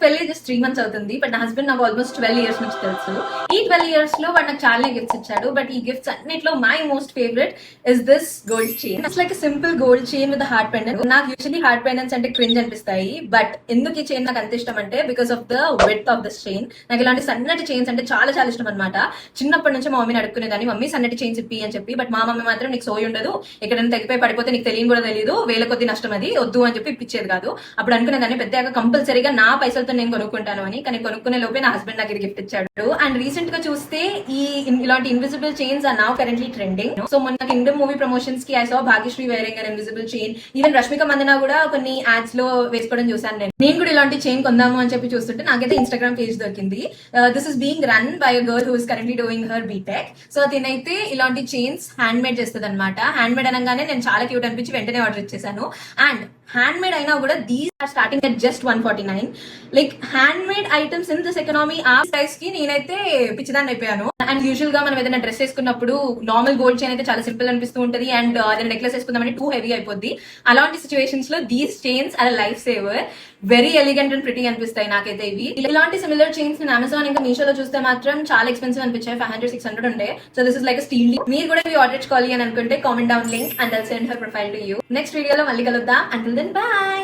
పెళ్లి just 3 months అవుతుంది, but నా హస్బెండ్ నాకు ఆల్మోస్ట్ 12 years నుంచి తెలుసు. ఈ 12 years లో వాడు నాకు చాలా గిఫ్ట్స్ ఇచ్చాడు, బట్ ఈ గిఫ్ట్స్ అన్నిట్లో my most favourite is this gold chain. It's like simple gold chain with heart pendant. నాకు యూజువల్లీ హార్ట్ పెండెంట్స్ అంటే క్రింజ్ అనిపిస్తాయి, బట్ ఎందుకు ఈ చైన్ నాకు అంత ఇష్టం అంటే because of the width of this chain. నాకు ఇలాంటి సన్నటి చైన్స్ అంటే చాలా చాలా ఇష్టం అనమాట. చిన్నప్పటి నుంచి మా మమ్మీని అడుక్కునేదాన్ని, మమ్మీ సన్నటి చైన్స్ ఇప్పి అని చెప్పి, బట్ మా మమ్మీ మాత్రం నీకు సోయి ఉండదు, ఎక్కడైనా తెగిపోయి పడిపోతే నీకు తెలియని కూడా తెలియదు, వేల కొద్ది నష్టం అది వద్దు అని చెప్పి ఇప్పించేది కాదు. అప్పుడు అనుకునేదాన్ని పెద్దగా కంపల్సరీగా నా పైసలతో నేను కొనుక్కుంటాను అని. కానీ కొనుక్కునే లోపే నా హస్బెండ్ నాకు ఇది గిఫ్ట్ ఇచ్చాడు. అండ్ రీసెంట్ గా చూస్తే ఇలాంటి invisible chains are now currently trending. So మొన్న కింగ్డమ్ మూవీ ప్రమోషన్స్ కి I saw Bhagyashri wearing an invisible chain. Even Rashmika Mandanna కూడా కొన్ని యాడ్స్ లో వేసుకోవడం చూసాను. నేను కూడా ఇలాంటి చైన్ కొందాము అని చెప్పి చూస్తుంటే నాకైతే ఇన్స్టాగ్రామ్ పేజ్ దొరికింది. This is being run by a girl who is currently doing her BTech. So తినైతే ఇలాంటి చైన్స్ హ్యాండ్ మేడ్ చేస్తుంది అనమాట. హ్యాండ్ మేడ్ అనగానే నేను చాలా క్యూట్ అనిపించి వెంటనే ఆర్డర్ ఇచ్చేసాను. అండ్ హ్యాండ్ మేడ్ అయినా కూడా these are starting at just 149. Like handmade items in this economy ఆ ప్రైస్ కి నేనైతే పిచ్చిదాన్ని అయిపోయాను. అండ్ యూజువల్ గా మనం ఏదైనా డ్రెస్ వేసుకున్నప్పుడు నార్మల్ గోల్డ్ చైన్ అయితే చాలా సింపుల్ అనిపిస్తూ ఉంటది, అండ్ ఏదైనా నెక్లెస్ వేసుకుందామంటే టూ హెవీ అయిపోద్ది. అలాంటి సిచువేషన్స్ లో these chains are life saver. Very elegant and pretty అనిపిస్తాయి నాకైతే ఇవి. ఇలాంటి సిమిలర్ చైన్స్ నేను అమెజాన్ ఇంకా మీషోలో చూస్తే మాత్రం చాలా ఎక్స్పెన్సివ్ అనిపించాయి. 500-600 ఉండే. So this is like steel. మీరు కూడా ఇవి ఆర్డర్ చేసుకోవాలి అని అనుకుంటే comment down link and I'll send her profile to you. Next వీడియోలో మళ్ళీ కలుద్దాం. Until then by.